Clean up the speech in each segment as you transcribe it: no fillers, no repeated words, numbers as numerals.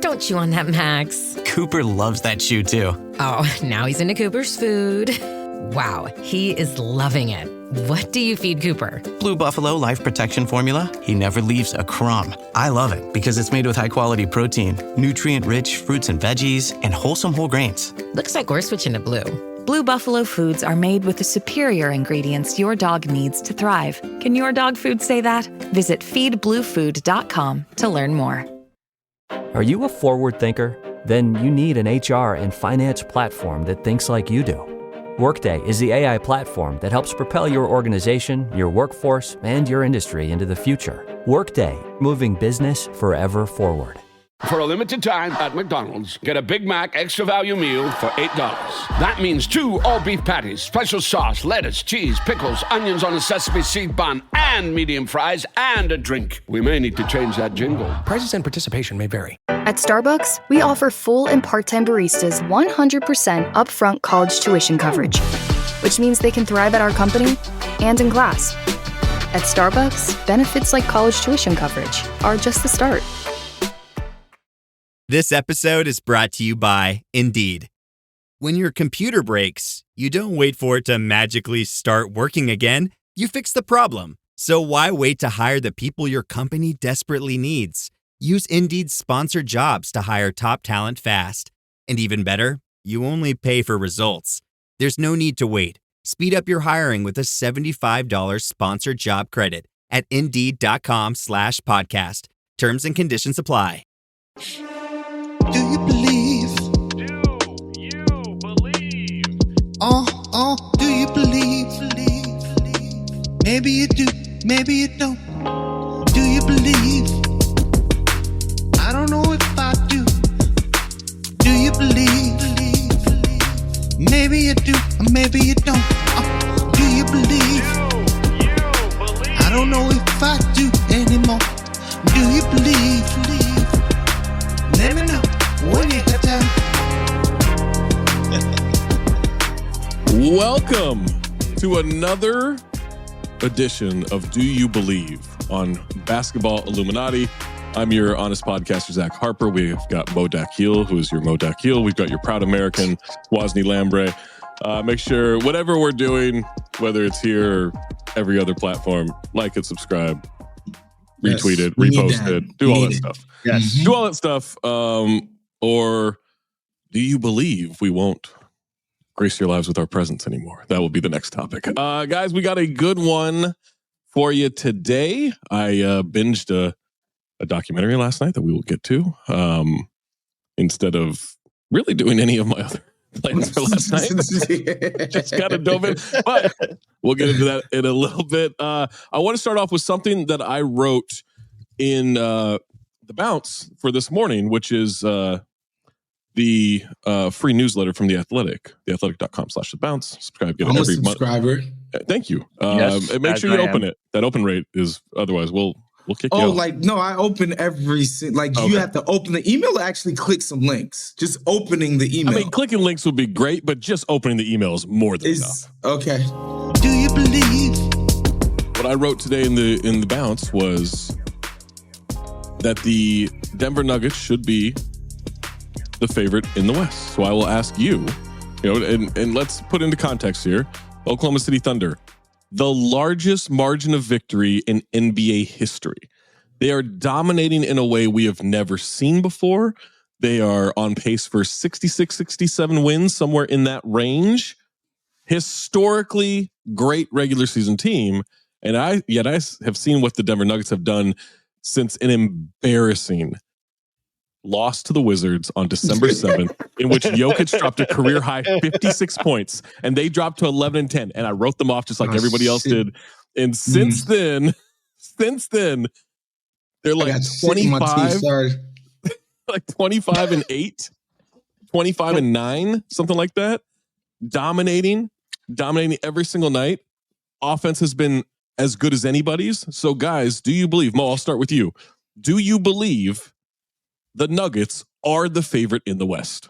Don't chew on that, Max. Cooper loves that chew, too. Oh, now he's into Cooper's food. Wow, he is loving it. What do you feed Cooper? Blue Buffalo Life Protection Formula. He never leaves a crumb. I love it because it's made with high-quality protein, nutrient-rich fruits and veggies, and wholesome whole grains. Looks like we're switching to Blue. Blue Buffalo foods are made with the superior ingredients your dog needs to thrive. Can your dog food say that? Visit feedbluefood.com to learn more. Are you a forward thinker? Then you need an HR and finance platform that thinks like you do. Workday is the AI platform that helps propel your organization, your workforce, and your industry into the future. Workday, moving business forever forward. For a limited time at McDonald's, get a Big Mac Extra Value Meal for $8. That means 2 all-beef patties, special sauce, lettuce, cheese, pickles, onions on a sesame seed bun, and medium fries, and a drink. We may need to change that jingle. Prices and participation may vary. At Starbucks, we offer full and part-time baristas 100% upfront college tuition coverage, which means they can thrive at our company and in class. At Starbucks, benefits like college tuition coverage are just the start. This episode is brought to you by Indeed. When your computer breaks, you don't wait for it to magically start working again. You fix the problem. So why wait to hire the people your company desperately needs? Use Indeed's sponsored jobs to hire top talent fast. And even better, you only pay for results. There's no need to wait. Speed up your hiring with a $75 sponsored job credit at Indeed.com/podcast. Terms and conditions apply. Do you believe? Do you believe? Do you believe? Maybe you do, maybe you don't. Do you believe? I don't know if I do. Do you believe? Maybe you do, or maybe you don't. Do you believe? I don't know if I do anymore. Do you believe? Let me know when you have time. Welcome to another edition of Do You Believe on Basketball Illuminati. I'm your honest podcaster, Zach Harper. We've got Mo Dakhil, who is your Mo Dakhil. We've got your proud American, Wosny Lambre. Make sure whatever we're doing, whether it's here or every other platform, like it, subscribe, retweet it, repost it, do all that stuff. Yes. Do all that stuff. Or do you believe we won't grace your lives with our presence anymore? That will be the next topic. Guys, we got a good one for you today. I binged a documentary last night that we will get to instead of really doing any of my other plans for last night. Just kind of dove in. But we'll get into that in a little bit. I want to start off with something that I wrote in the Bounce for this morning, which is the free newsletter from The Athletic, theathletic.com/thebounce. Subscribe, get it every month. Subscriber. Thank you. Yes, and make sure you open it. That open rate is, otherwise we'll kick you out. No, I open every, you have to open the email or actually click some links. Just opening the email. I mean, clicking links would be great, but just opening the email is more than enough. Okay. Do you believe? What I wrote today in the Bounce was that the Denver Nuggets should be the favorite in the West. So I will ask you, and let's put into context here, Oklahoma City Thunder, the largest margin of victory in NBA history. They are dominating in a way we have never seen before. They are on pace for 66, 67 wins, somewhere in that range. Historically great regular season team. And I have seen what the Denver Nuggets have done since an embarrassing loss to the Wizards on December 7th, in which Jokic dropped a career high 56 points, and they dropped to 11-10. And I wrote them off just like everybody else did. And since then, they're like 25, like 25-8, 25-9, something like that. Dominating every single night. Offense has been as good as anybody's. So guys, do you believe, Mo, I'll start with you. Do you believe the Nuggets are the favorite in the West?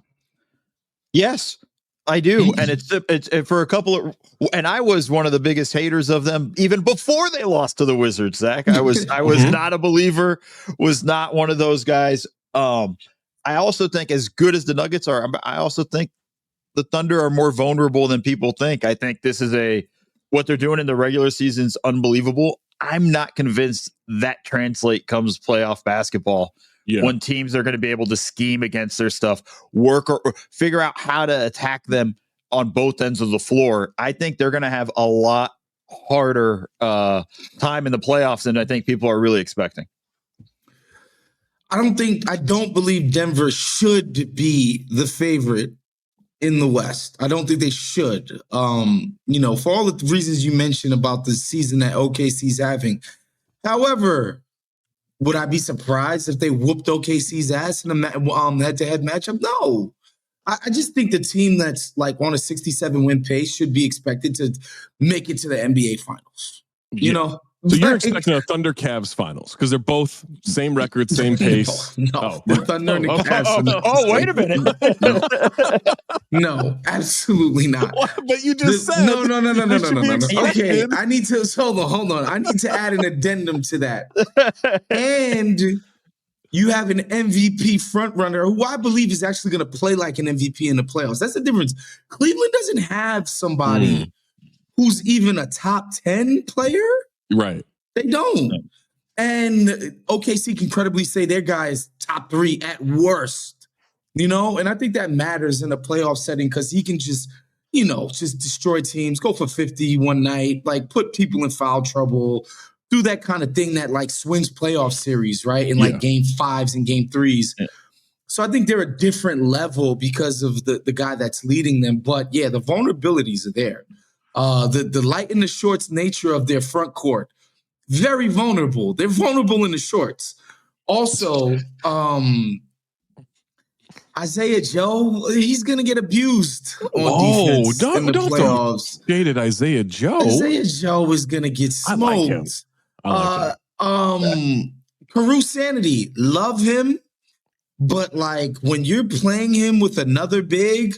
Yes, I do. And it's for a couple of, and I was one of the biggest haters of them even before they lost to the Wizards, Zach. I was not a believer, was not one of those guys. I also think as good as the Nuggets are, I also think the Thunder are more vulnerable than people think. I think this is what they're doing in the regular season is unbelievable. I'm not convinced that translate comes playoff basketball when teams are going to be able to scheme against their stuff, work or figure out how to attack them on both ends of the floor. I think they're going to have a lot harder time in the playoffs than I think people are really expecting. I don't believe Denver should be the favorite in the West. I don't think they should. For all the reasons you mentioned about the season that OKC's having. However, would I be surprised if they whooped OKC's ass in a head-to-head matchup? No. I just think the team that's like on a 67-win pace should be expected to make it to the NBA Finals. You know? So you're expecting a Thunder Cavs finals because they're both same record, same pace. No, the Thunder and the Cavs. Wait a minute. No, absolutely not. But you just said no. Okay, I need to hold on. I need to add an addendum to that. And you have an MVP frontrunner who I believe is actually going to play like an MVP in the playoffs. That's the difference. Cleveland doesn't have somebody who's even a top 10 player. Right. They don't. And OKC can credibly say their guy is top 3 at worst, and I think that matters in a playoff setting because he can just destroy teams, go for 50 one night, like put people in foul trouble, do that kind of thing that like swings playoff series, right? In like game 5s and game 3s. Yeah. So I think they're a different level because of the guy that's leading them. But yeah, the vulnerabilities are there. The light in the shorts nature of their front court, very vulnerable. They're vulnerable in the shorts. Also, Isaiah Joe, he's going to get abused on defense in the playoffs. Dated Isaiah Joe. Isaiah Joe is going to get smoked. I like him. Carew Sanity, love him. But like when you're playing him with another big,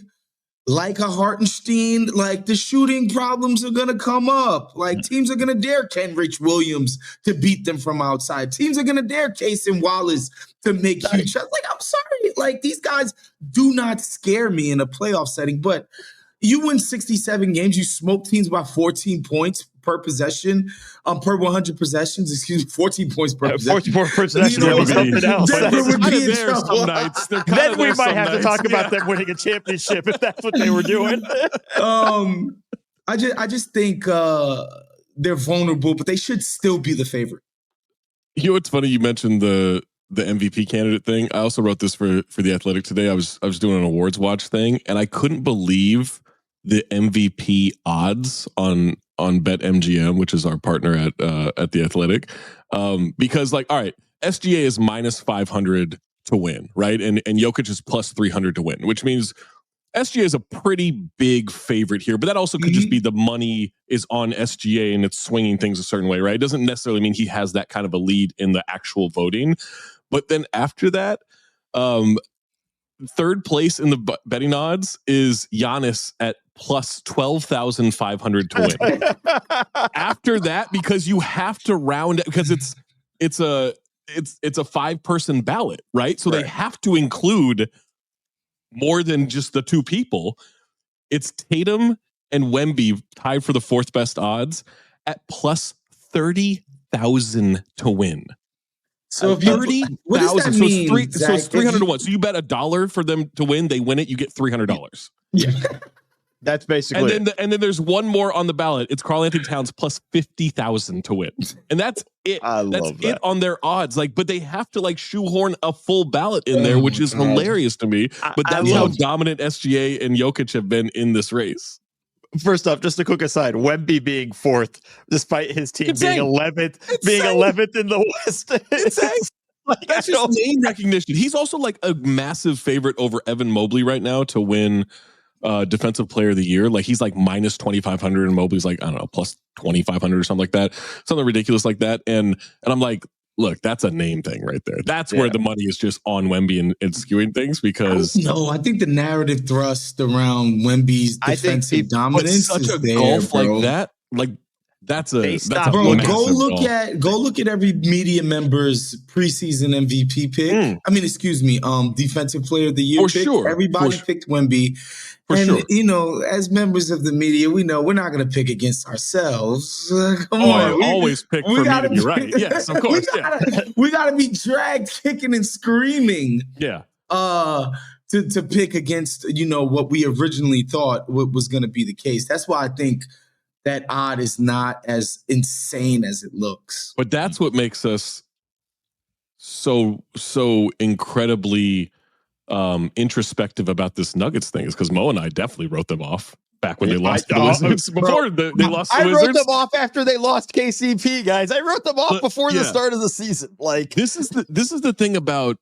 like a Hartenstein, like the shooting problems are going to come up. Like teams are going to dare Kenrich Williams to beat them from outside. Teams are going to dare Case and Wallace to make huge shots. Like, I'm sorry. Like these guys do not scare me in a playoff setting, but you win 67 games, you smoke teams by 14 points per possession, per 100 possessions, 14 points per possession. 14 possessions would be something else. Then we might have to talk about them winning a championship if that's what they were doing. I just think they're vulnerable, but they should still be the favorite. You know what's funny? You mentioned the MVP candidate thing. I also wrote this for The Athletic today. I was doing an awards watch thing, and I couldn't believe the MVP odds on BetMGM, which is our partner at The Athletic, because like, all right, SGA is minus 500 to win, right? And Jokic is plus 300 to win, which means SGA is a pretty big favorite here, but that also could just be the money is on SGA and it's swinging things a certain way, right? It doesn't necessarily mean he has that kind of a lead in the actual voting. But then after that, third place in the betting odds is Giannis at plus 12,500 to win. After that, because you have to round it, because it's a 5-person ballot, right? So they have to include more than just the two people. It's Tatum and Wemby tied for the 4th best odds at plus 30,000 to win. So if you 30,000, so it's 300 to 1. So you bet $1 for them to win, they win it, you get $300. Yeah. That's basically and then there's one more on the ballot. It's Karl Anthony Towns plus 50,000 to win. And that's it. That's it on their odds. Like, but they have to like shoehorn a full ballot in there, which is hilarious to me. But that's how dominant SGA and Jokic have been in this race. First off, just a quick aside, Wemby being 4th, despite his team being 11th in the West. Like, that's just name recognition. He's also like a massive favorite over Evan Mobley right now to win Defensive Player of the Year. Like he's like minus 2,500 and Mobley's like, I don't know, plus 2,500 or something like that. Something ridiculous like that. And I'm like, look, that's a name thing right there. That's where the money is just on Wemby and skewing things because... No, I think the narrative thrust around Wemby's defensive dominance such is a golf like that. Like That's bro. Go look at every media member's preseason MVP pick. I mean, excuse me, defensive player of the year pick. Sure. Everybody picked Wemby. You know, as members of the media, we know we're not going to pick against ourselves. Come on, I always pick for me to be right. Yes, of course. We got to be dragged kicking and screaming. Yeah. To pick against, you know, what we originally thought was going to be the case. That's why I think that odd is not as insane as it looks. But that's what makes us so incredibly introspective about this Nuggets thing, is because Mo and I definitely wrote them off back when they lost to the Wizards. Before they lost to the Wizards. I wrote them off after they lost KCP, guys. I wrote them off before the start of the season. Like, this is the thing about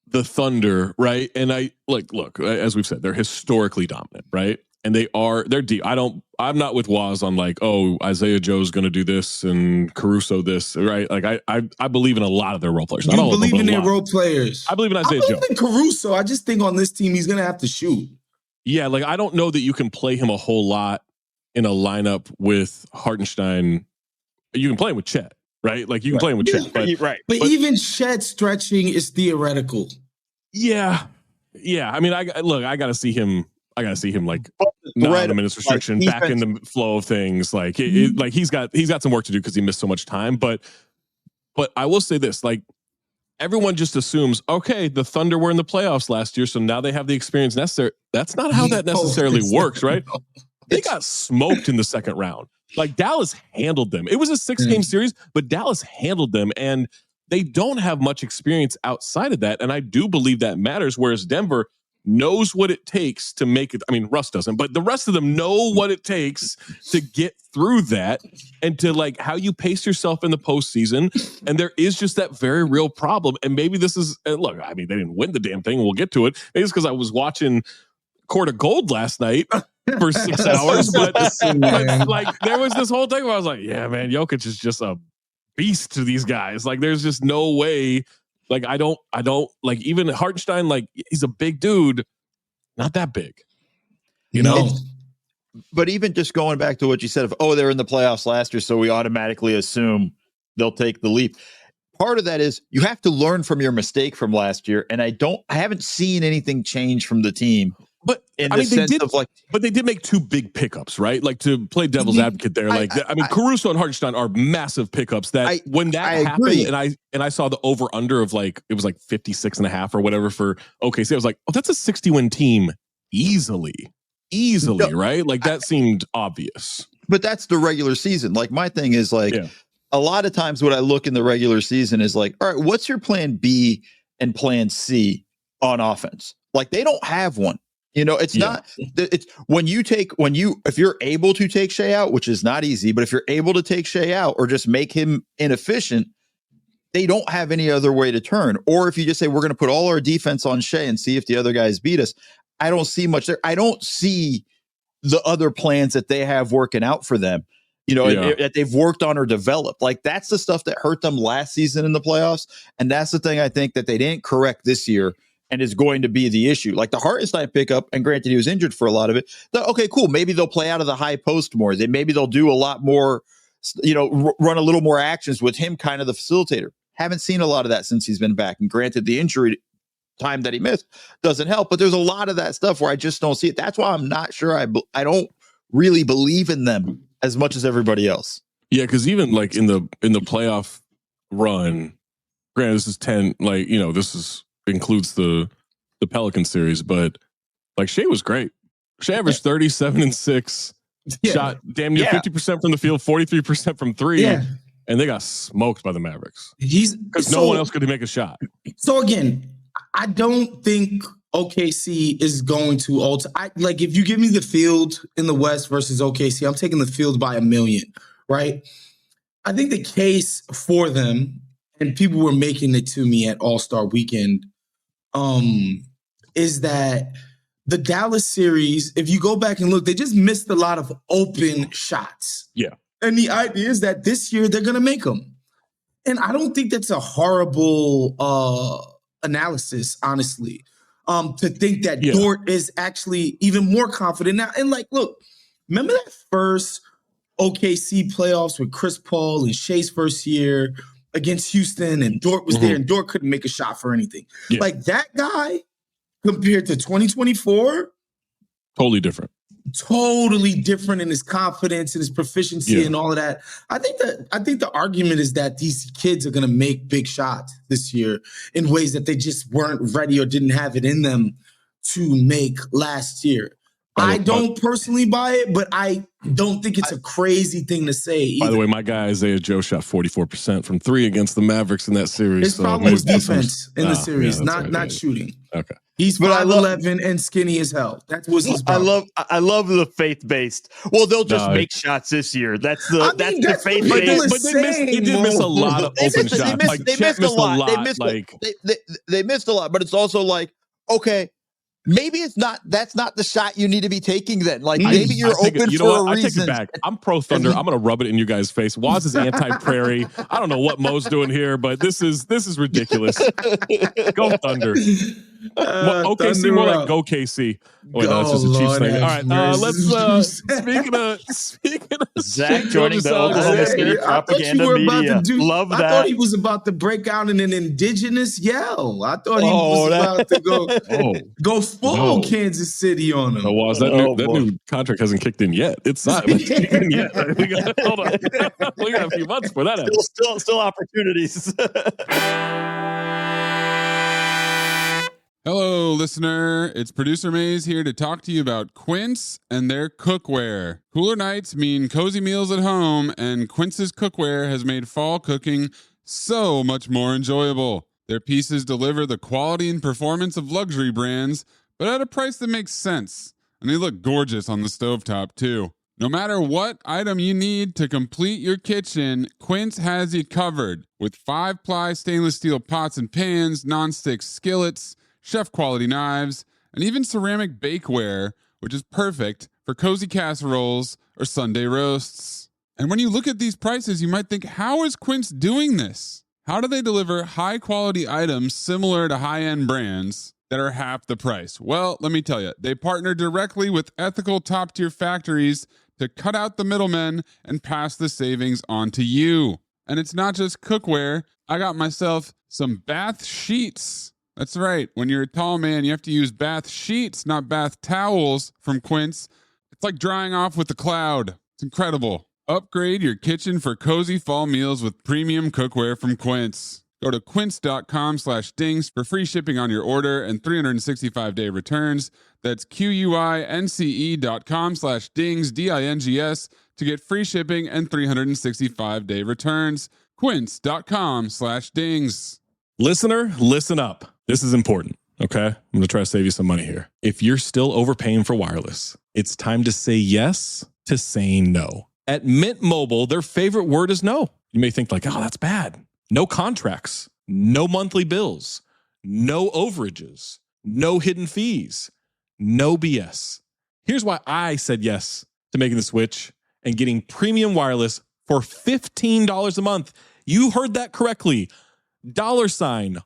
the Thunder, right? And look, as we've said, they're historically dominant, right? And they're deep. I'm not with Waz on like, oh, Isaiah Joe's going to do this and Caruso this, right? Like I believe in a lot of their role players. You believe in their role players. I believe in Isaiah Joe. I believe in Caruso. I just think on this team, he's going to have to shoot. Yeah. Like, I don't know that you can play him a whole lot in a lineup with Hartenstein. You can play him with Chet, right? Like, you can play him with Chet. But even Chet stretching is theoretical. Yeah. Yeah. I mean, I got to see him. I gotta see him like not on a minutes restriction, back in the flow of things. Like like he's got some work to do because he missed so much time. But I will say this: like, everyone just assumes, okay, the Thunder were in the playoffs last year, so now they have the experience necessary. That's not how that necessarily works, right? They got smoked in the second round. Like, Dallas handled them. It was a 6-game series, but Dallas handled them, and they don't have much experience outside of that. And I do believe that matters. Whereas Denver knows what it takes to make it. I mean, Russ doesn't, but the rest of them know what it takes to get through that, and to like how you pace yourself in the postseason. And there is just that very real problem. And maybe this is, look, I mean, they didn't win the damn thing. We'll get to it. Maybe it's because I was watching Court of Gold last night for 6 hours, but like there was this whole thing where I was like, yeah, man, Jokic is just a beast to these guys. Like, there's just no way. Like, I don't like, even Hartenstein, like, he's a big dude, not that big, you know? But even just going back to what you said of, oh, they're in the playoffs last year, so we automatically assume they'll take the leap. Part of that is you have to learn from your mistake from last year. And I haven't seen anything change from the team. But but they did make 2 big pickups, right? Like, to play devil's advocate there. Like, I mean, Caruso and Hartenstein are massive pickups that when that happened, and I saw the over under of like, it was like 56.5 or whatever for OKC. I was like, oh, that's a 60-win team easily, right? Like, that seemed obvious. But that's the regular season. Like, my thing is like, a lot of times what I look in the regular season is like, all right, what's your plan B and plan C on offense? Like, they don't have one. You know, it's not, it's if you're able to take Shea out, which is not easy, but if you're able to take Shea out or just make him inefficient, they don't have any other way to turn. Or if you just say, we're going to put all our defense on Shea and see if the other guys beat us, I don't see much there. I don't see the other plans that they have working out for them, you know, that they've worked on or developed. Like, that's the stuff that hurt them last season in the playoffs. And that's the thing I think that they didn't correct this year, and is going to be the issue. Like the Hartenstein pickup, and granted he was injured for a lot of it. Okay, cool. Maybe they'll play out of the high post more. Maybe they'll do a lot more, you know, run a little more actions with him kind of the facilitator. Haven't seen a lot of that since he's been back. And granted, the injury time that he missed doesn't help, but there's a lot of that stuff where I just don't see it. That's why I'm not sure. I don't really believe in them as much as everybody else. Yeah, because even like in the playoff run, granted, this is 10, like, you know, includes the Pelican series, but like, Shea was great. Shea averaged 37 and 6, shot damn near 50% from the field, 43% from 3, and they got smoked by the Mavericks. Because no one else could make a shot. So again, I don't think OKC is going to alter. Like, if you give me the field in the West versus OKC, I'm taking the field by 1,000,000, right? I think the case for them, and people were making it to me at All-Star Weekend, is that the Dallas series, if you go back and look, they just missed a lot of open shots. Yeah. And the idea is that this year they're going to make them. And I don't think that's a horrible analysis, honestly, to think that Dort is actually even more confident now. And like, look, remember that first OKC playoffs with Chris Paul and Shea's first year against Houston, and Dort was there, and Dort couldn't make a shot for anything. Yeah. Like that guy compared to 2024, totally different. Totally different in his confidence and his proficiency and all of that. I think the argument is that these kids are going to make big shots this year in ways that they just weren't ready or didn't have it in them to make last year. I don't personally buy it, but I don't think it's a crazy thing to say either. By the way, my guy Isaiah Joe shot 44% from 3 against the Mavericks in that series. His problem was defense in the series, not shooting. Okay. He's 5'11" and skinny as hell. That was his problem. I love the faith-based. Well, they'll just make shots this year. That's the faith-based. But they did miss a lot of open shots. They missed a lot. They missed a lot, but it's also like, okay, maybe that's not the shot you need to be taking then. Like maybe you're open for a reason. I take it back. I'm pro Thunder. I'm going to rub it in you guys' face. Waz is anti-Prairie. I don't know what Mo's doing here, but this is ridiculous. Go Thunder. OKC more like go KC. Wait, no, that's just a Chiefs thing. All right, let's speaking of Zach joining the Oklahoma City propaganda media. Love that. I thought he was about to break out in an indigenous yell. I thought he was about to go full Kansas City on him. No, Waz, that new contract hasn't kicked in yet. It's not kicked in yet. Hold on. We got a few months for that. Still opportunities. Hello, listener. It's Producer Maze here to talk to you about Quince and their cookware. Cooler nights mean cozy meals at home, and Quince's cookware has made fall cooking so much more enjoyable. Their pieces deliver the quality and performance of luxury brands, but at a price that makes sense. And they look gorgeous on the stovetop, too. No matter what item you need to complete your kitchen, Quince has you covered. With 5-ply stainless steel pots and pans, nonstick skillets, chef-quality knives, and even ceramic bakeware, which is perfect for cozy casseroles or Sunday roasts. And when you look at these prices, you might think, how is Quince doing this? How do they deliver high-quality items similar to high-end brands that are half the price? Well, let me tell you, they partner directly with ethical top-tier factories to cut out the middlemen and pass the savings on to you. And it's not just cookware. I got myself some bath sheets. That's right. When you're a tall man, you have to use bath sheets, not bath towels from Quince. It's like drying off with a cloud. It's incredible. Upgrade your kitchen for cozy fall meals with premium cookware from Quince. Go to quince.com/dings for free shipping on your order and 365-day returns. That's QUINCE.com/dings, DINGS, to get free shipping and 365-day returns. Quince.com/dings. Listener, listen up. This is important, okay? I'm going to try to save you some money here. If you're still overpaying for wireless, it's time to say yes to saying no. At Mint Mobile, their favorite word is no. You may think like, oh, that's bad. No contracts, no monthly bills, no overages, no hidden fees, no BS. Here's why I said yes to making the switch and getting premium wireless for $15 a month. You heard that correctly. $15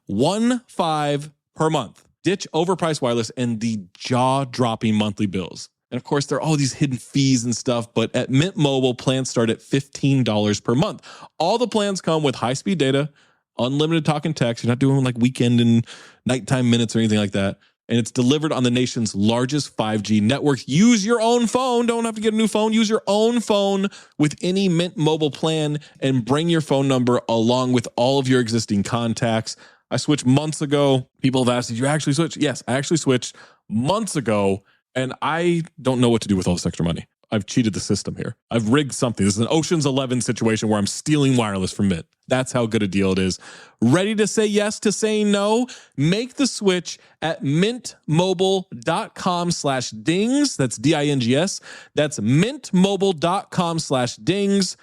per month. Ditch overpriced wireless and the jaw-dropping monthly bills. And of course, there are all these hidden fees and stuff, but at Mint Mobile, plans start at $15 per month. All the plans come with high-speed data, unlimited talk and text. You're not doing like weekend and nighttime minutes or anything like that. And it's delivered on the nation's largest 5G network. Use your own phone. Don't have to get a new phone. Use your own phone with any Mint Mobile plan and bring your phone number along with all of your existing contacts. I switched months ago. People have asked, did you actually switch? Yes, I actually switched months ago, and I don't know what to do with all this extra money. I've cheated the system here. I've rigged something. This is an Ocean's 11 situation where I'm stealing wireless from Mint. That's how good a deal it is. Ready to say yes to saying no? Make the switch at mintmobile.com/dings. That's DINGS. That's mintmobile.com/dings.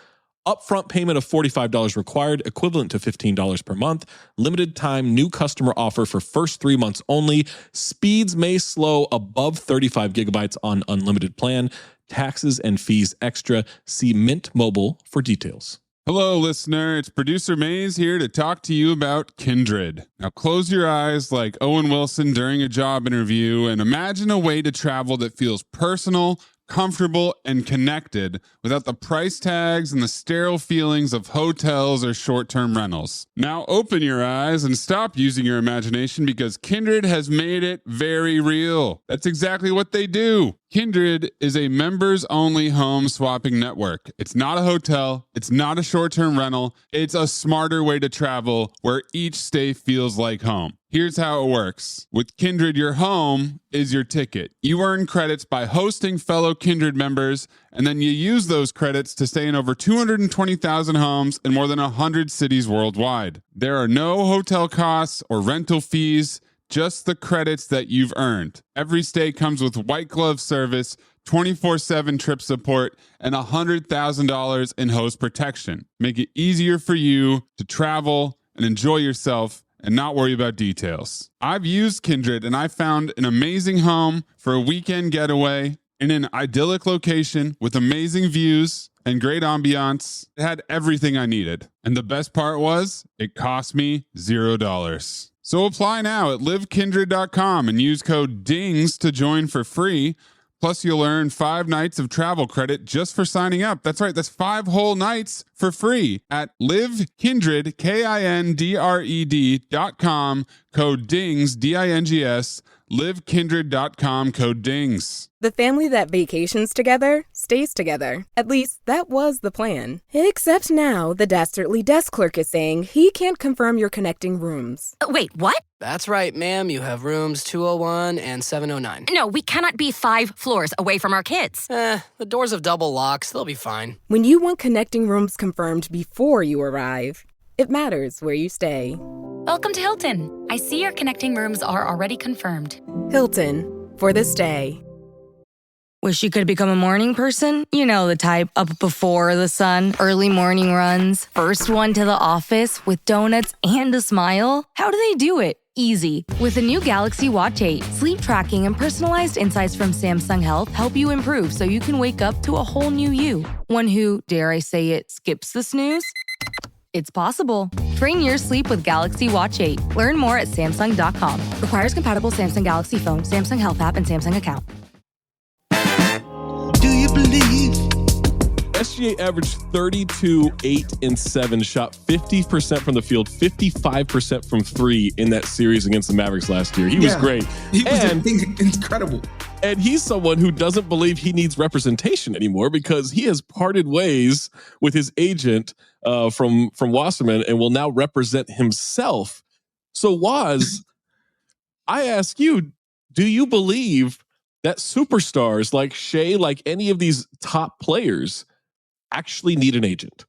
Upfront payment of $45 required, equivalent to $15 per month. Limited time new customer offer for first 3 months only. Speeds may slow above 35 gigabytes on unlimited plan. Taxes and fees extra. See Mint Mobile for details. Hello, listener. It's Producer Maze here to talk to you about Kindred. Now, close your eyes like Owen Wilson during a job interview and imagine a way to travel that feels personal, comfortable, and connected without the price tags and the sterile feelings of hotels or short-term rentals. Now open your eyes and stop using your imagination because Kindred has made it very real. That's exactly what they do. Kindred is a members-only home swapping network. It's not a hotel. It's not a short-term rental. It's a smarter way to travel where each stay feels like home. Here's how it works. With Kindred, your home is your ticket. You earn credits by hosting fellow Kindred members, and then you use those credits to stay in over 220,000 homes in more than 100 cities worldwide. There are no hotel costs or rental fees, just the credits that you've earned. Every stay comes with white glove service, 24/7 trip support, and $100,000 in host protection. Make it easier for you to travel and enjoy yourself and not worry about details. I've used Kindred and I found an amazing home for a weekend getaway in an idyllic location with amazing views and great ambiance. It had everything I needed. And the best part was, it cost me $0. So apply now at livekindred.com and use code DINGS to join for free. Plus, you'll earn 5 nights of travel credit just for signing up. That's right, that's 5 whole nights for free at livekindred, KINDRED.com, code DINGS, DINGS, livekindred.com, code DINGS. The family that vacations together stays together. At least, that was the plan. Except now, the dastardly desk clerk is saying he can't confirm your connecting rooms. Wait, what? That's right, ma'am. You have rooms 201 and 709. No, we cannot be 5 floors away from our kids. The doors have double locks. They'll be fine. When you want connecting rooms confirmed before you arrive, it matters where you stay. Welcome to Hilton. I see your connecting rooms are already confirmed. Hilton, for the stay. Wish you could become a morning person? You know the type, up before the sun, early morning runs, first one to the office with donuts and a smile. How do they do it? Easy. With the new Galaxy Watch 8, sleep tracking and personalized insights from Samsung Health help you improve so you can wake up to a whole new you. One who, dare I say it, skips the snooze? It's possible. Train your sleep with Galaxy Watch 8. Learn more at Samsung.com. Requires compatible Samsung Galaxy phone, Samsung Health app, and Samsung account. Do you believe? SGA averaged 32, 8, and 7, shot 50% from the field, 55% from 3 in that series against the Mavericks last year. He was great. He was incredible. And he's someone who doesn't believe he needs representation anymore because he has parted ways with his agent from Wasserman and will now represent himself. So Waz, I ask you, do you believe that superstars like Shea, like any of these top players, actually need an agent?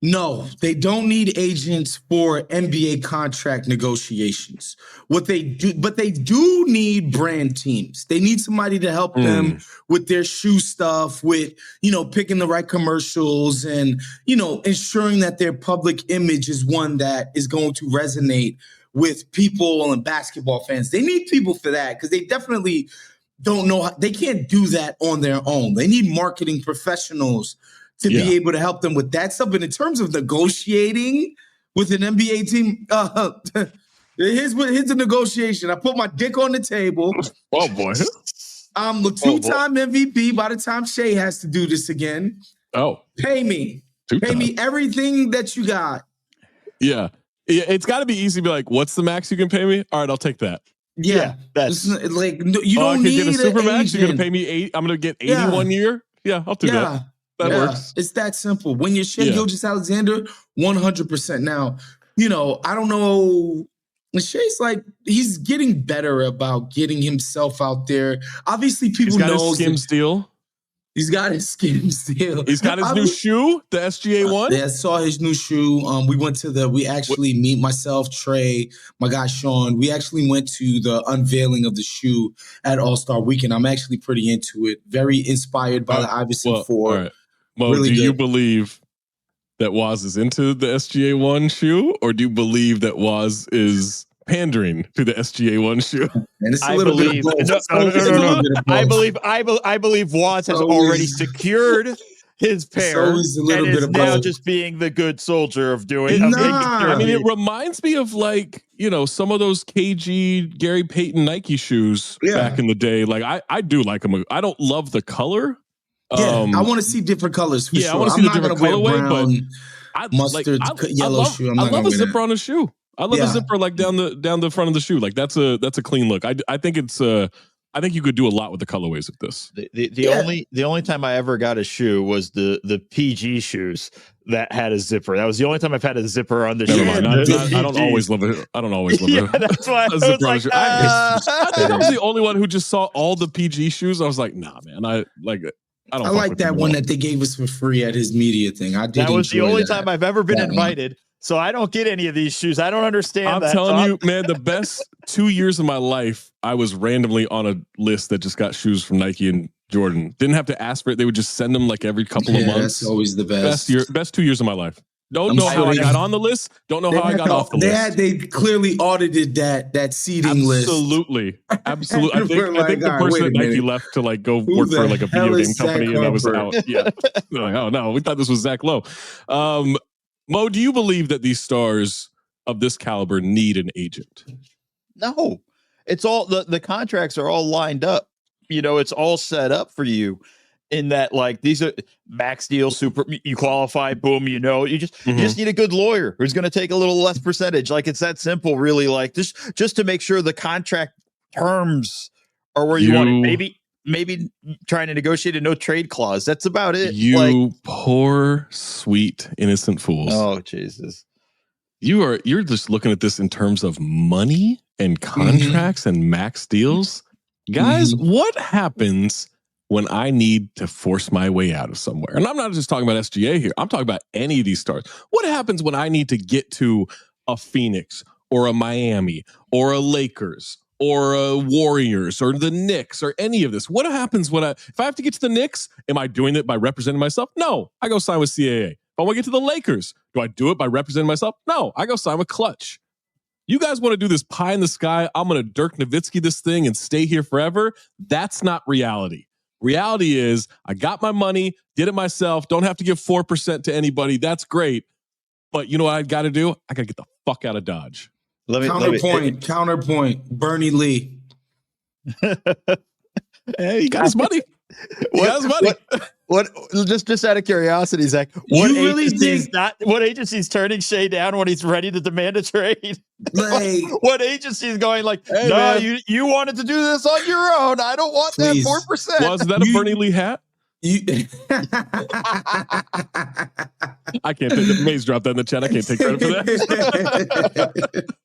No, they don't need agents for NBA contract negotiations. What they do, but they do need brand teams. They need somebody to help them with their shoe stuff, with, picking the right commercials and, ensuring that their public image is one that is going to resonate with people and basketball fans. They need people for that because they definitely don't know they can't do that on their own. They need marketing professionals to be able to help them with that stuff. But in terms of negotiating with an NBA team, here's the negotiation. I put my dick on the table. Oh, boy. I'm the 2-time MVP by the time Shea has to do this again. Oh. Pay me. Pay me everything that you got. Yeah. It's got to be easy to be like, what's the max you can pay me? All right, I'll take that. Yeah. That's like, you don't need get a super max. agent. You're going to pay me 8. I'm going to get 81 year. Yeah, I'll do that. That works. It's that simple. When you're Shea Gilgeous-Alexander, 100%. Now, I don't know. Shea's he's getting better about getting himself out there. Obviously, people know. He's got his Skims deal. He's got his Skims deal. He's got his new shoe, the SGA one. Yeah, I saw his new shoe. We actually, me, myself, Trey, my guy Sean, we actually went to the unveiling of the shoe at All-Star Weekend. I'm actually pretty into it. Very inspired by the Iverson 4. All right. Well, really do good. you believe that Waz is into the SGA 1 shoe, or do you believe that Waz is pandering to the SGA 1 shoe? And it's a little bit of both. No. I believe Waz has already secured his pair, always a little and bit is of now both. just being the good soldier of doing. I mean, it reminds me of like, some of those KG Gary Payton Nike shoes back in the day. Like I do like them. I don't love the color. Yeah, I want to see different colors for sure. I want to see the different colorway, but mustard yellow shoe. I love a zipper on a shoe. I love a zipper like down the front of the shoe. Like that's a clean look. I think it's I think you could do a lot with the colorways of this. The only time I ever got a shoe was the PG shoes that had a zipper. That was the only time I've had a zipper on the shoe. I don't always love it. I don't always love it. That's why I was like, I think I was the only one who just saw all the PG shoes. I was like, nah, man. I like that one that they gave us for free at his media thing. I did. That was the only time I've ever been invited. So I don't get any of these shoes. I don't understand. I'm telling you, man, the best 2 years of my life, I was randomly on a list that just got shoes from Nike and Jordan. Didn't have to ask for it. They would just send them like every couple of months. That's always the best. Best 2 years of my life. Don't know how I got on the list. Don't know how I got off the list. They clearly audited that seating list. Absolutely. I think the person at Nike left to like go work for like a video game company, and I was out. Yeah. Like, oh no, we thought this was Zach Lowe. Mo, do you believe that these stars of this caliber need an agent? No, it's all the contracts are all lined up. It's all set up for you. In that, like, these are max deal, super, you qualify, boom, you just need a good lawyer who's going to take a little less percentage. Like, it's that simple, really. Like, just to make sure the contract terms are where you want it. Maybe trying to negotiate a no trade clause. That's about it. You poor, sweet, innocent fools. Oh, Jesus. You're just looking at this in terms of money and contracts and max deals. Guys, what happens when I need to force my way out of somewhere? And I'm not just talking about SGA here. I'm talking about any of these stars. What happens when I need to get to a Phoenix or a Miami or a Lakers or a Warriors or the Knicks or any of this? What happens if I have to get to the Knicks? Am I doing it by representing myself? No, I go sign with CAA. If I want to get to the Lakers, do I do it by representing myself? No, I go sign with Clutch. You guys want to do this pie in the sky, I'm going to Dirk Nowitzki this thing and stay here forever? That's not reality. Reality is I got my money, did it myself, don't have to give 4% to anybody. That's great. But you know what I got to do? I got to get the fuck out of Dodge. Counterpoint. Bernie Lee. Hey, he got his money. What? Just out of curiosity, Zach. What agency's turning Shea down when he's ready to demand a trade? Like, what agency is going like? Hey, no, you wanted to do this on your own. I don't want that 4%. Was that a Bernie Lee hat? I can't take it. Maze dropped that in the chat. I can't take credit for that.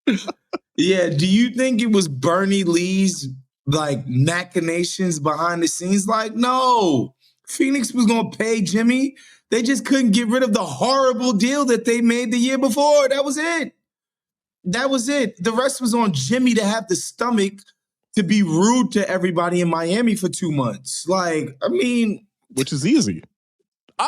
Yeah. Do you think it was Bernie Lee's like machinations behind the scenes? Like, no, Phoenix was going to pay Jimmy. They just couldn't get rid of the horrible deal that they made the year before. That was it. The rest was on Jimmy to have the stomach to be rude to everybody in Miami for 2 months. Like, I mean, which is easy.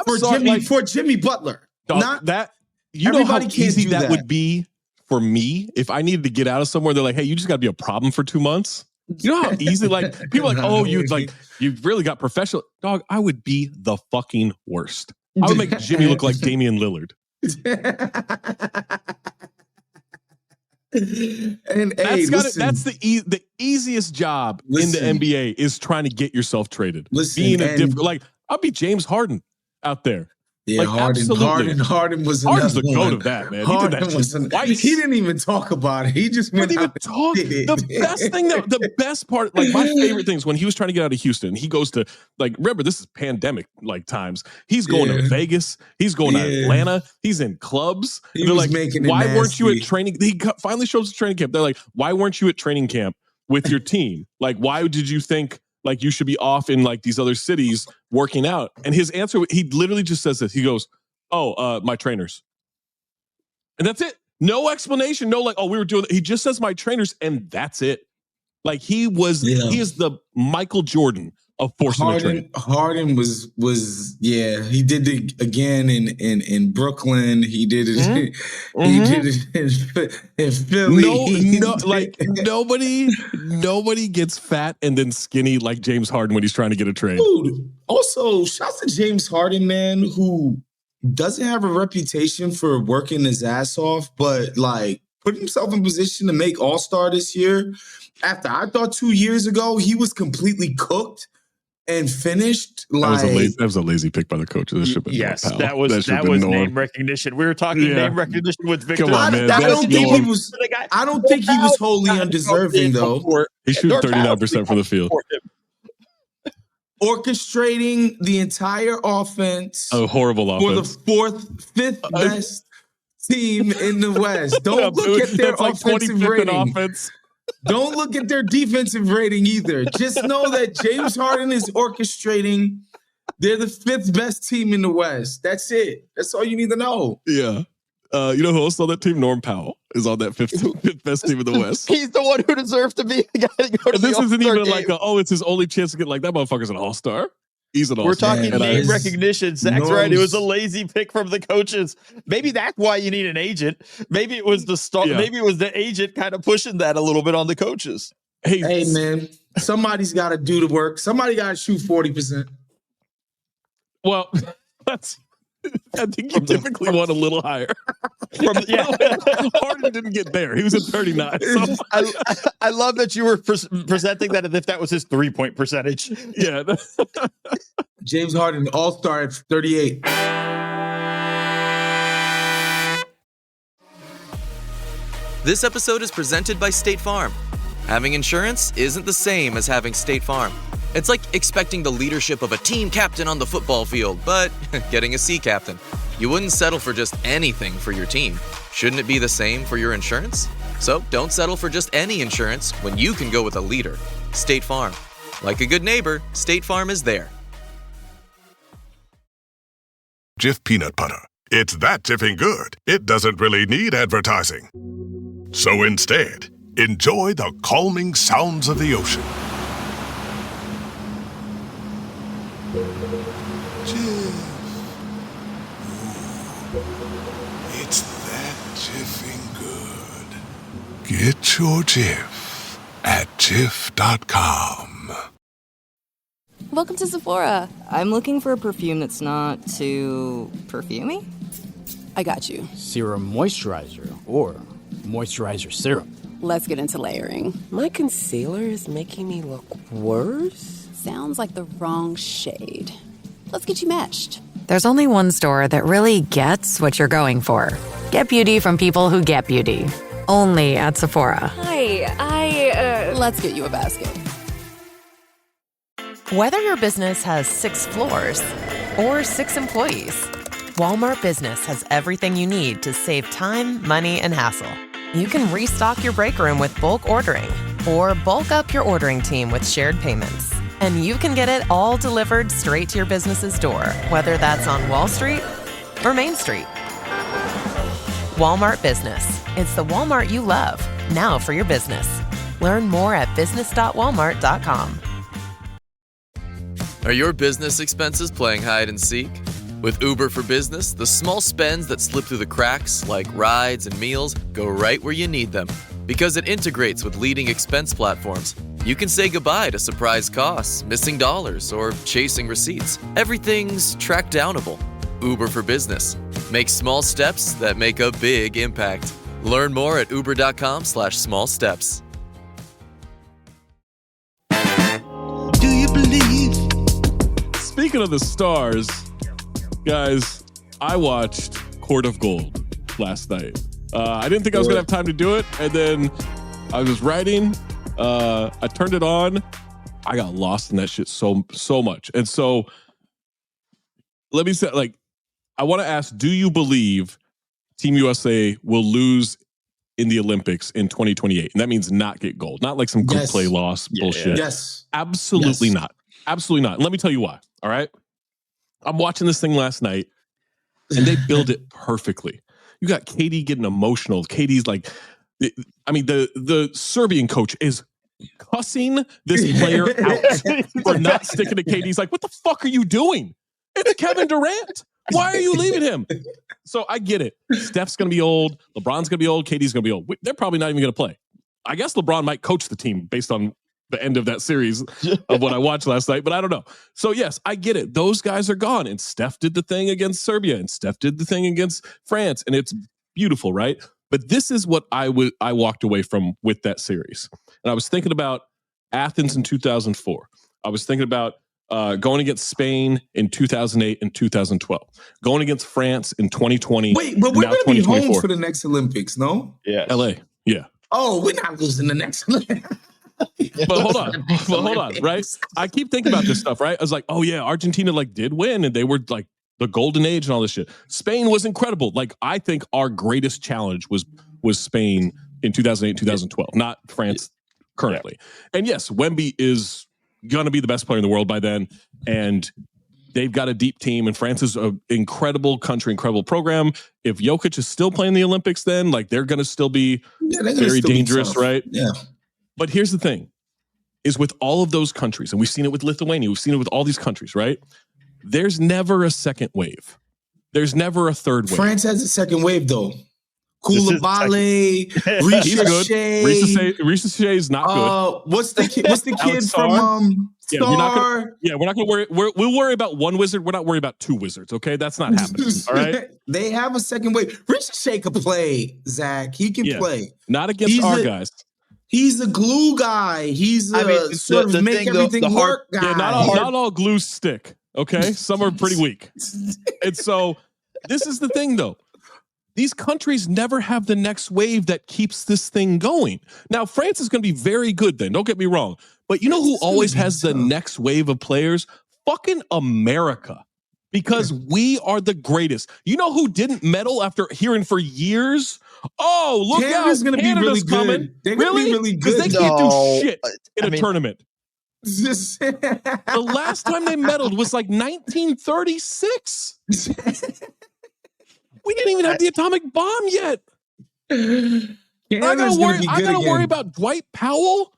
For Jimmy Butler. Not that. You know how easy that would be for me if I needed to get out of somewhere. They're like, hey, you just got to be a problem for 2 months. You know how easy, like, people are like, oh, you've really got professional. Dog, I would be the fucking worst. I would make Jimmy look like Damian Lillard. That's the easiest job in the NBA is trying to get yourself traded. I'll be James Harden out there. Yeah, like, Harden was Harden's the goat of that, man. He did that twice. He didn't even talk about it. He just went out and did it. The best part, like my favorite things when he was trying to get out of Houston, he goes to, like, remember, this is pandemic like times. He's going to Vegas. He's going to Atlanta. He's in clubs. They're like, why weren't you at training? He finally shows up at training camp. They're like, why weren't you at training camp with your team? Like, why did you think like you should be off in like these other cities working out? And his answer, he literally just says this. He goes, my trainers. And that's it. No explanation. No, like, we were doing, he just says my trainers and that's it. Like he is the Michael Jordan of forcing a trade. Harden was he did it again in Brooklyn. He did it. Mm-hmm. He did it in Philly. Nobody gets fat and then skinny like James Harden when he's trying to get a trade. Dude, also, shouts to James Harden, man, who doesn't have a reputation for working his ass off, but like put himself in position to make All-Star this year. After I thought 2 years ago he was completely cooked and finished. That was a lazy pick by the coach. Yes, that was name recognition. We were talking name recognition with Victor. Come on, man. I don't think he was wholly undeserving though. He shoots 39% from the field. Orchestrating the entire offense. A horrible offense. For the fifth best team in the West. Don't look at their offensive rating. Don't look at their defensive rating either. Just know that James Harden is orchestrating. They're the fifth best team in the West. That's it. That's all you need to know. Yeah. You know who else on that team? Norm Powell is on that fifth best team in the West. He's the one who deserves to be the guy to go to this the isn't All-Star even game. like it's his only chance to get like that motherfucker's an all-star. He's an all-star. We're talking And name recognition. Zach's right. It was a lazy pick from the coaches. Maybe that's why you need an agent. Maybe it was the star. Yeah. Maybe it was the agent kind of pushing that a little bit on the coaches. Hey man, somebody's got to do the work. Somebody got to shoot 40%. Well, I think you typically want a little higher. Harden didn't get there. He was at 39. So. I love that you were presenting that as if that was his 3-point percentage. Yeah. James Harden, all-star at 38. This episode is presented by State Farm. Having insurance isn't the same as having State Farm. It's like expecting the leadership of a team captain on the football field, but getting a sea captain. You wouldn't settle for just anything for your team. Shouldn't it be the same for your insurance? So don't settle for just any insurance when you can go with a leader. State Farm. Like a good neighbor, State Farm is there. Jif peanut butter. It's that jiffing good, it doesn't really need advertising. So instead, enjoy the calming sounds of the ocean. Jif. It's that jiffing good. Get your Jif at Jif.com. Welcome to Sephora. I'm looking for a perfume that's not too perfumey. I got you. Serum moisturizer or moisturizer serum. Let's get into layering. My concealer is making me look worse. Sounds like the wrong shade. Let's get you matched. There's only one store that really gets what you're going for. Get beauty from people who get beauty. Only at Sephora. Hi, Let's get you a basket. Whether your business has 6 floors or 6 employees, Walmart Business has everything you need to save time, money, and hassle. You can restock your break room with bulk ordering or bulk up your ordering team with shared payments. And you can get it all delivered straight to your business's door, whether that's on Wall Street or Main Street. Walmart Business. It's the Walmart you love, now for your business. Learn more at business.walmart.com. Are your business expenses playing hide and seek? With Uber for Business, the small spends that slip through the cracks, like rides and meals, go right where you need them. Because it integrates with leading expense platforms, you can say goodbye to surprise costs, missing dollars, or chasing receipts. Everything's track downable. Uber for Business. Make small steps that make a big impact. Learn more at uber.com/small steps. Do you believe? Speaking of the stars, guys, I watched Court of Gold last night. I didn't think I was going to have time to do it. And then I was writing. I turned it on. I got lost in that shit so much. And so let me say, I want to ask, do you believe Team USA will lose in the Olympics in 2028? And that means not get gold. Not like some group play loss bullshit. Yes. Absolutely not. Absolutely not. And let me tell you why. All right. I'm watching this thing last night and they build it perfectly. You got Katie getting emotional. Katie's like, I mean, the Serbian coach is cussing this player out for not sticking to KD. He's like, what the fuck are you doing? It's Kevin Durant. Why are you leaving him? So I get it. Steph's going to be old. LeBron's going to be old. KD's going to be old. They're probably not even going to play. I guess LeBron might coach the team based on the end of that series of what I watched last night, but I don't know. So yes, I get it. Those guys are gone, and Steph did the thing against Serbia, and Steph did the thing against France, and it's beautiful, right? But this is what I walked away from with that series. And I was thinking about Athens in 2004. I was thinking about going against Spain in 2008 and 2012, going against France in 2020. Wait, but we're going to be home for the next Olympics, no? Yeah. LA, yeah. Oh, we're not losing the next Olympics. But hold on, right? I keep thinking about this stuff, right? I was like, oh yeah, Argentina did win, and they were like the golden age and all this shit. Spain was incredible. Like, I think our greatest challenge was Spain in 2008, 2012, not France currently. Yeah. And yes, Wemby is going to be the best player in the world by then, and they've got a deep team, and France is an incredible country, incredible program. If Jokic is still playing the Olympics, then they're going to still be very dangerous, right? Yeah. But here's the thing, is with all of those countries, and we've seen it with Lithuania, we've seen it with all these countries, right? There's never a second wave. There's never a third wave. France has a second wave, though. Koulibaly, Ricochet is not good. What's the kid from Star? We're not gonna worry. We'll worry about one wizard. We're not worried about two wizards. Okay, that's not happening. All right. They have a second wave. Ricochet can play. Zach, he can play. Not against our guys. He's a glue guy. He's a sort of make everything work guy. Yeah, not all glue stick. Okay, some are pretty weak. And so this is the thing, though. These countries never have the next wave that keeps this thing going. Now, France is going to be very good then. Don't get me wrong. But you know who always has the next wave of players? Fucking America. Because we are the greatest. You know who didn't medal after hearing for years? Oh, look Canada's out. Gonna Canada's be really coming. Good. They're going to be really good. Because they can't do shit in a tournament. The last time they medaled was like 1936. We didn't even have the atomic bomb yet. I gotta worry about Dwight Powell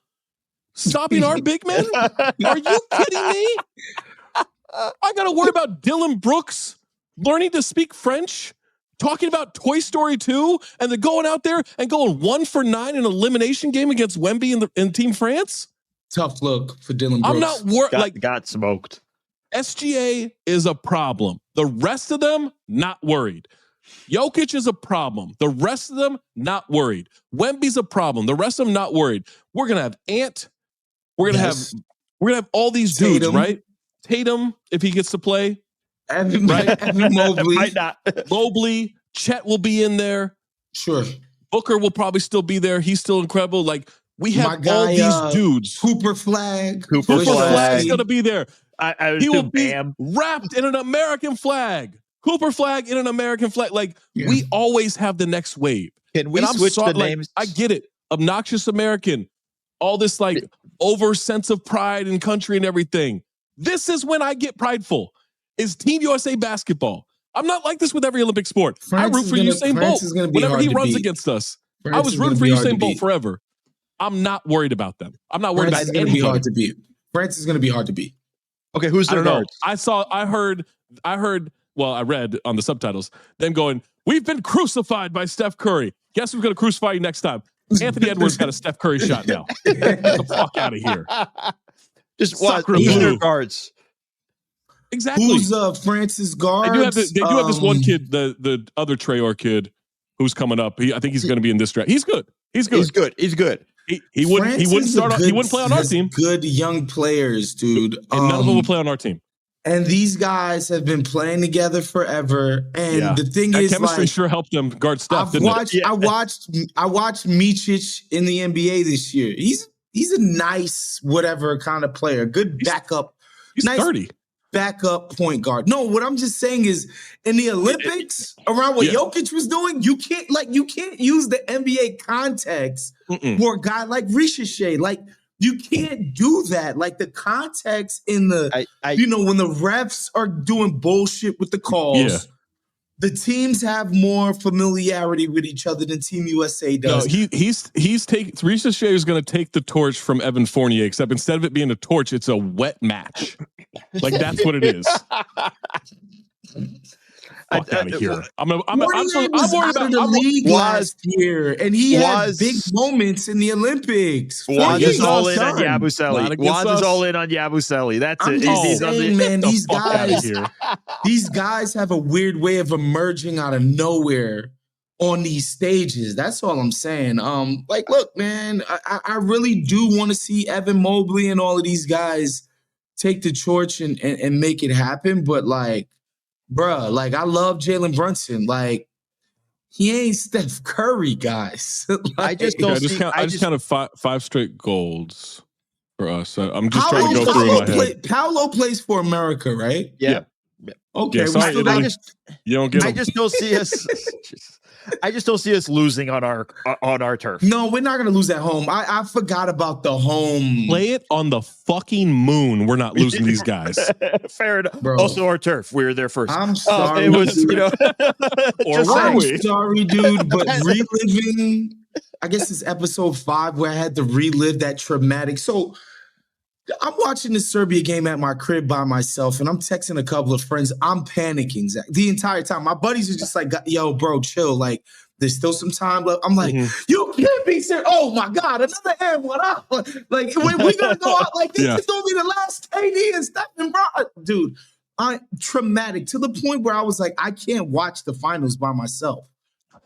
stopping our big men? Are you kidding me? I gotta worry about Dylan Brooks learning to speak French, talking about Toy Story 2, and then going out there and going 1 for 9 in an elimination game against Wemby and Team France? Tough look for Dylan Brooks. I'm not worried. Got smoked. SGA is a problem. The rest of them, not worried. Jokic is a problem. The rest of them, not worried. Wemby's a problem. The rest of them, not worried. We're gonna have Ant. We're gonna have all these dudes, right? Tatum, if he gets to play, Evan Mobley, might not. Mobley, Chet will be in there. Sure. Booker will probably still be there. He's still incredible. Like, we have all these dudes. Cooper Flag. Cooper Flag's gonna be there. He will be wrapped in an American flag. Cooper Flag in an American flag. Like, we always have the next wave. Can we switch the names? I get it. Obnoxious American. All this over sense of pride and country and everything. This is when I get prideful. Is Team USA basketball. I'm not like this with every Olympic sport. I root for Usain Bolt whenever he runs against us. I was rooting for Usain Bolt forever. I'm not worried about them. I'm not worried about anybody. Be hard to beat. France is going to be hard to beat. Okay, who's their guards? I heard. Well, I read on the subtitles them going, "We've been crucified by Steph Curry. Guess who's going to crucify you next time?" Anthony Edwards got a Steph Curry shot now. Get the fuck out of here. Just who's their guards? Exactly. Who's France's guards? They do have this one kid, the other Traore kid, who's coming up. I think he's going to be in this draft. He's good. He's good. He wouldn't start. He wouldn't play on our team. Good young players, dude. And none of them will play on our team. And these guys have been playing together forever. And the thing is, chemistry sure helped them guard Steph. I watched Micic in the NBA this year. He's a nice whatever kind of player. Good backup. He's nice 30. Backup point guard. No, what I'm just saying is in the Olympics, around what Jokic was doing, you can't use the NBA context for a guy like Ricochet. Like, you can't do that. Like, the context in the when the refs are doing bullshit with the calls, the teams have more familiarity with each other than Team USA does. No, he's taking. Ricochet is going to take the torch from Evan Fournier, except instead of it being a torch, it's a wet match. Like that's what it is. Fuck out of here! I'm worried about the league last year, and he had big moments in the Olympics. Waz is all in on Yabusele. Waz is all in on Yabusele. That's it. Just saying, man, these guys have a weird way of emerging out of nowhere on these stages. That's all I'm saying. Like, look, man, I really do want to see Evan Mobley and all of these guys take the torch and make it happen, but like. Bruh, like I love Jalen Brunson. Like he ain't Steph Curry, guys. I just counted five straight golds for us. I'm just trying to go through in my head. Paolo plays for America, right? Yeah. Okay. Yeah, sorry, you don't get. I just don't see us. I just don't see us losing on our turf. No, we're not going to lose at home. I forgot about the home. Play it on the fucking moon. We're not losing these guys. Fair enough. Bro. Also, our turf. We were there first. I'm sorry. It was, I'm sorry, dude, but reliving, I guess it's episode 5 where I had to relive that traumatic. So I'm watching the Serbia game at my crib by myself, and I'm texting a couple of friends. I'm panicking, Zach, the entire time. My buddies are just like, yo, bro, chill. Like, there's still some time left. I'm like, you can't be serious. Oh, my God, another M1. Like, we're going to go out like this. It's going to be the last KD and Stephen Brown. Dude, traumatic to the point where I was like, I can't watch the finals by myself.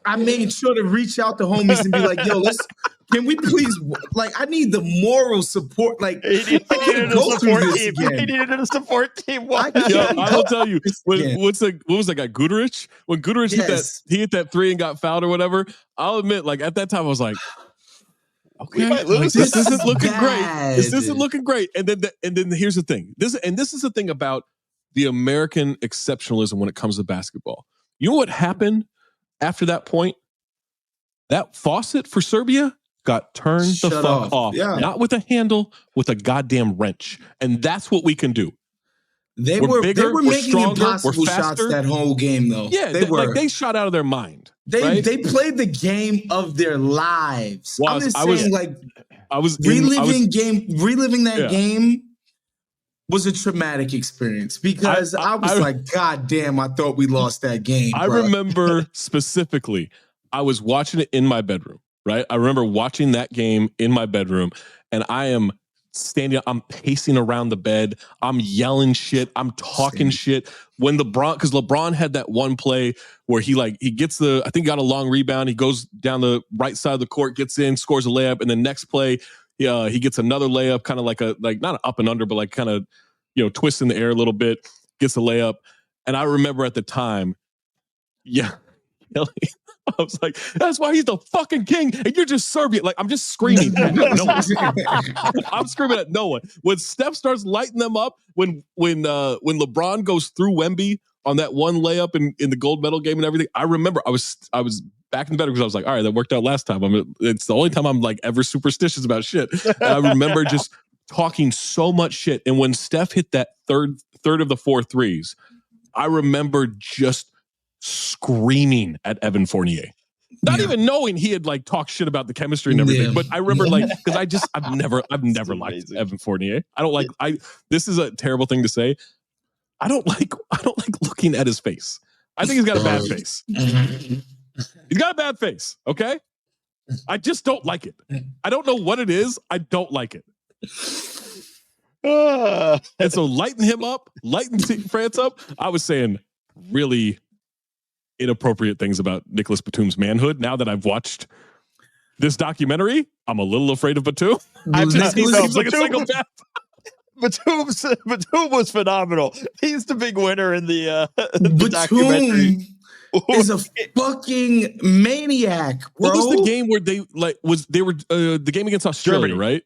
I made sure to reach out to homies and be like, yo, can we please, like, I need the moral support. Like, he needed a support team. I will tell you, what was that guy, Guterich? When Guterich hit that 3 and got fouled or whatever, I'll admit, like, at that time, I was like, okay, like, this isn't looking great. This isn't looking great. And then here's the thing. This is the thing about the American exceptionalism when it comes to basketball. You know what happened after that point? That faucet for Serbia got turned the fuck off. Yeah. Not with a handle, with a goddamn wrench. And that's what we can do. They were making impossible shots that whole game, though. Yeah, they shot out of their mind. They played the game of their lives. I'm just saying, reliving that game was a traumatic experience because I was like, God damn, I thought we lost that game. I remember specifically, I was watching it in my bedroom, right? I remember watching that game in my bedroom, and I am standing up, I'm pacing around the bed, I'm yelling shit, I'm talking shit. When because LeBron had that one play where he gets I think he got a long rebound, he goes down the right side of the court, gets in, scores a layup, and the next play, he gets another layup, kind of like not an up and under, but like kind of, twist in the air a little bit, gets a layup. And I remember at the time, I was like, that's why he's the fucking king, and you're just Serbian. Like, I'm just screaming at no one. I'm screaming at no one. When Steph starts lighting them up, when LeBron goes through Wemby on that one layup in the gold medal game and everything, I remember I was back in bed because I was like, all right, that worked out last time. It's the only time I'm like ever superstitious about shit. And I remember just talking so much shit. And when Steph hit that third of the 4 threes, I remember just screaming at Evan Fournier. Not even knowing he had like talked shit about the chemistry and everything, but I remember because I've never liked Evan Fournier. This is a terrible thing to say. I don't like looking at his face. I think he's got a bad face. He's got a bad face, okay? I just don't like it. I don't know what it is. I don't like it. And so lighten France up, I was saying really inappropriate things about Nicholas Batum's manhood. Now that I've watched this documentary, I'm a little afraid of Batum. Seems like a psychopath. Batum was phenomenal. He's the big winner in the documentary. Is a fucking maniac, bro. What was the game where they were the game against Australia, Germany. right?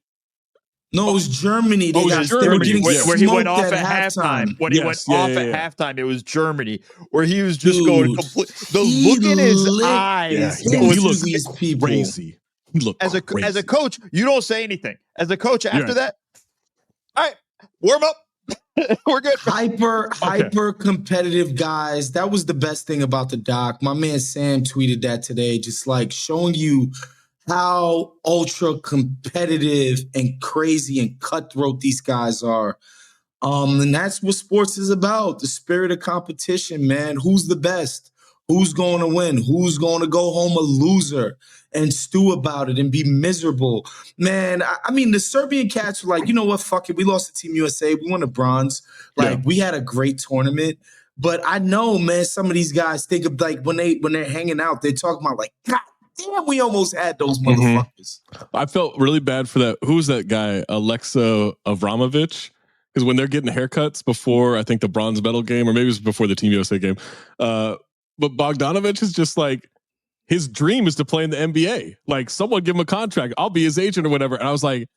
No, it was Germany. They were getting where he went off at halftime. When he went off at halftime, it was Germany, where he was just going complete. The look in his eyes. He looked crazy. He looked as a coach, you don't say anything. As a coach, after that, all right, warm up. We're good. Hyper competitive guys. That was the best thing about the doc. My man Sam tweeted that today, just like showing you how ultra competitive and crazy and cutthroat these guys are. And that's what sports is about. The spirit of competition, man. Who's the best? Who's going to win? Who's going to go home a loser and stew about it and be miserable? Man, I mean, the Serbian cats were like, you know what? Fuck it. We lost to Team USA. We won a bronze. We had a great tournament. But I know, man, some of these guys think of like when they're hanging out, they talk about like, God damn, we almost had those motherfuckers. I felt really bad for that. Who's that guy? Alexa Avramovic? Because when they're getting haircuts before, I think the bronze medal game, or maybe it was before the Team USA game, but Bogdanovic is just like, his dream is to play in the NBA. Like, someone give him a contract. I'll be his agent or whatever. And I was like,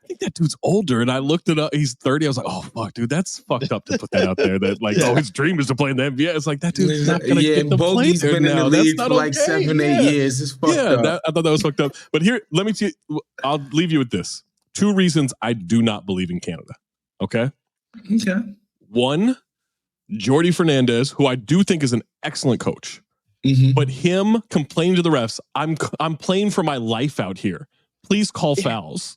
I think that dude's older. And I looked it up. He's 30. I was like, oh, fuck, dude, that's fucked up to put that out there. That like, his dream is to play in the NBA. It's like, that dude's not going to get to play there been now. In the league for like 7-8 years. It's fucked up. I thought that was fucked up. But here, let me tell you, I'll leave you with this. 2 reasons I do not believe in Canada. Okay? Okay. 1, Jordy Fernandez, who I do think is an excellent coach, but him complaining to the refs, I'm playing for my life out here. Please call fouls.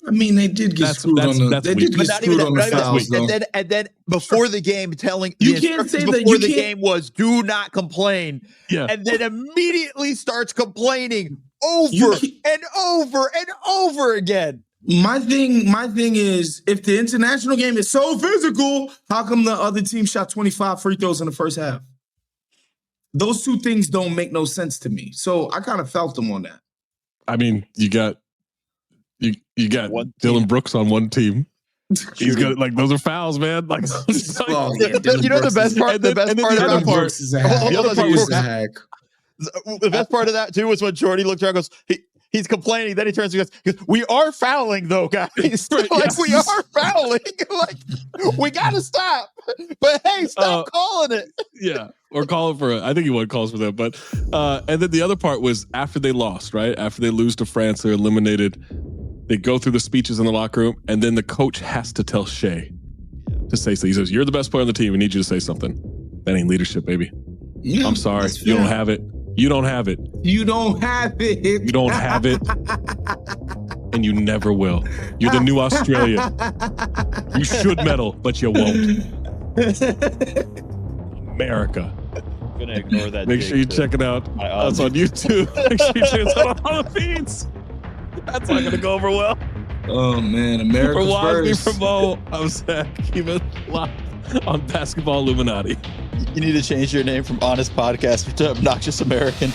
I mean, they did get screwed on the fouls, though. And then before the game, telling you can't say that before the game was do not complain. Yeah. And then immediately starts complaining over and over and over again. My thing is, if the international game is so physical, how come the other team shot 25 free throws in the first half? Those 2 things don't make no sense to me. So I kind of felt them on that. I mean, you got Dylan Brooks on one team. He's got like, those are fouls, man. Like, the best part. The best part of that too was when Jordy looked around and goes, he's complaining. Then he turns and goes, "We are fouling, though, guys. We are fouling. Like, we gotta stop. But hey, stop calling it." Yeah, or call it for I think he would calls for that. But and then the other part was after they lost, right? After they lose to France, they're eliminated. They go through the speeches in the locker room, and then the coach has to tell Shea to say so. He says, "You're the best player on the team. We need you to say something." That ain't leadership, baby. Yeah, I'm sorry, you don't have it. You don't have it. You don't have it. You don't have it. And you never will. You're the new Australia. You should medal, but you won't. America. I'm going to ignore that. Make sure you check it out. That's on YouTube. Make sure you check it out on all the feeds. That's not going to go over well. Oh, man. America For Wasby, first. for Mo, I'm Zach. Keep it locked on Basketball Illuminati. You need to change your name from Honest Podcaster to Obnoxious American.